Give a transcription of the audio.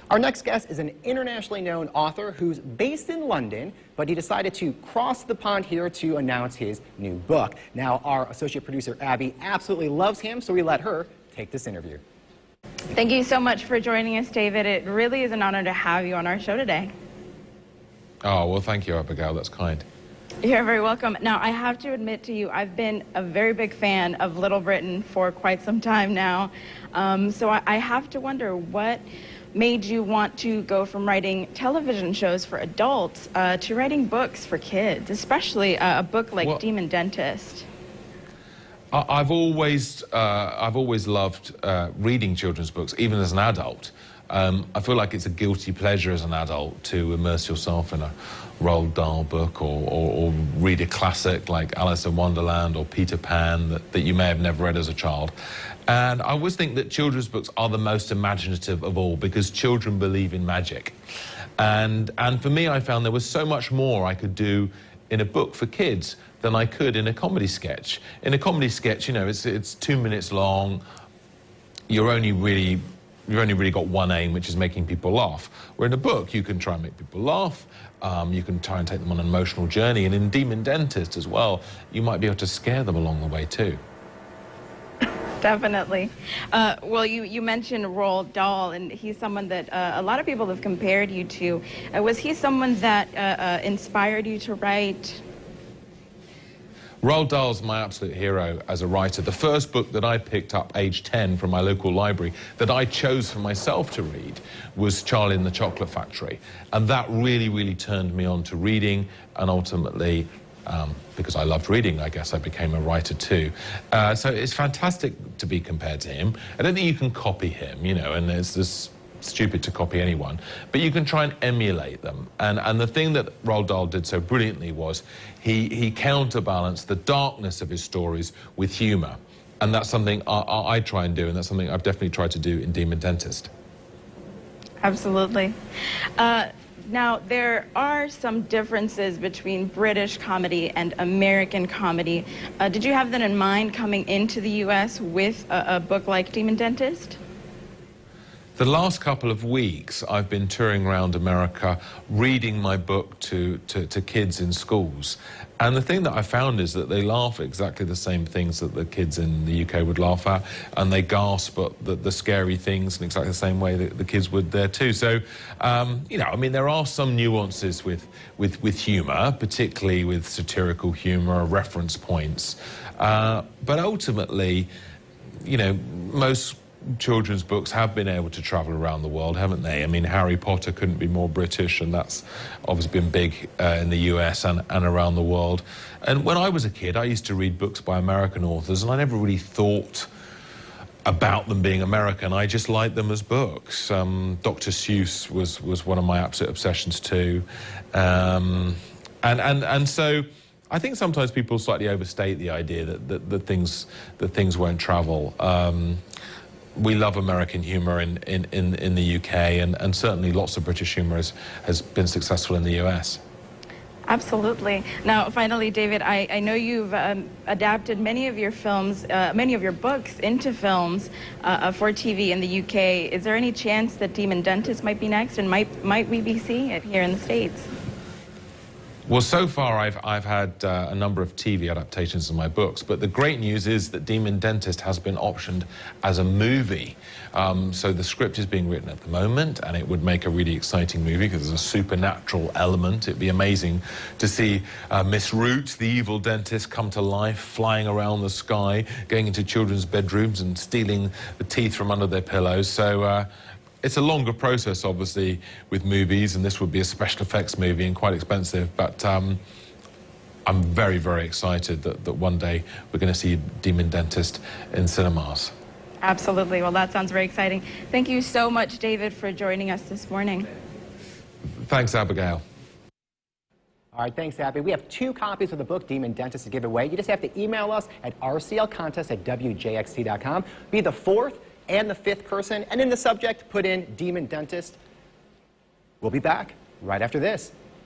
Our next guest is an internationally known author who's based in London, but he decided to cross the pond here to announce his new book. Now, our associate producer, Abby, absolutely loves him, so we let her take this interview. Thank you so much for joining us, David. It really is an honor to have you on our show today. Oh, well, thank you, Abigail. That's kind. You're very welcome. Now, I have to admit to you, I've been a very big fan of Little Britain for quite some time now. So I have to wonder, what made you want to go from writing television shows for adults to writing books for kids, especially a book like Demon Dentist? I've always loved reading children's books, even as an adult. I feel like it's a guilty pleasure as an adult to immerse yourself in a Roald Dahl book or read a classic like Alice in Wonderland or Peter Pan that you may have never read as a child. And I always think that children's books are the most imaginative of all because children believe in magic. And for me, I found there was so much more I could do in a book for kids than I could in a comedy sketch. In a comedy sketch, you know, it's 2 minutes long. You've only really got one aim, which is making people laugh. Where in a book, you can try and make people laugh. You can try and take them on an emotional journey. And in Demon Dentist as well, you might be able to scare them along the way too. Definitely. Well, you mentioned Roald Dahl, and he's someone that a lot of people have compared you to. Was he someone that inspired you to write? Roald Dahl's my absolute hero as a writer. The first book that I picked up age 10 from my local library that I chose for myself to read was Charlie and the Chocolate Factory. And that really, really turned me on to reading, and ultimately, because I loved reading, I guess I became a writer too. So it's fantastic to be compared to him. I don't think you can copy him, you know, and there's this stupid to copy anyone, but you can try and emulate them. And the thing that Roald Dahl did so brilliantly was he counterbalanced the darkness of his stories with humor. And that's something I try and do, and that's something I've definitely tried to do in Demon Dentist. Absolutely. Now, there are some differences between British comedy and American comedy. Did you have that in mind coming into the U.S. with a book like Demon Dentist? The last couple of weeks, I've been touring around America, reading my book to kids in schools. And the thing that I found is that they laugh at exactly the same things that the kids in the UK would laugh at, and they gasp at the scary things in exactly the same way that the kids would there too. So, you know, I mean, there are some nuances with humour, particularly with satirical humour, reference points. But ultimately, you know, most children's books have been able to travel around the world, haven't they? I mean, Harry Potter couldn't be more British, and that's obviously been big in the US and around the world. And when I was a kid, I used to read books by American authors, and I never really thought about them being American. I just liked them as books. Dr. Seuss was one of my absolute obsessions too. And so I think sometimes people slightly overstate the idea that things won't travel. We love American humour in the UK, and certainly lots of British humour has been successful in the US. Absolutely. Now, finally, David, I know you've adapted many of your films, many of your books into films for TV in the UK. Is there any chance that Demon Dentist might be next, and might we be seeing it here in the States? Well, so far I've had a number of TV adaptations of my books, but the great news is that Demon Dentist has been optioned as a movie. So the script is being written at the moment, and it would make a really exciting movie because there's a supernatural element. It'd be amazing to see Miss Root, the evil dentist, come to life, flying around the sky, going into children's bedrooms and stealing the teeth from under their pillows. So it's a longer process, obviously, with movies, and this would be a special effects movie and quite expensive, but I'm very, very excited that one day we're going to see Demon Dentist in cinemas. Absolutely. Well, that sounds very exciting. Thank you so much, David, for joining us this morning. Thanks, Abigail. All right, thanks, Abby. We have 2 copies of the book, Demon Dentist, to give away. You just have to email us at rclcontest@wjxt.com. Be the 4th and the 5th person, and in the subject, put in Demon Dentist. We'll be back right after this.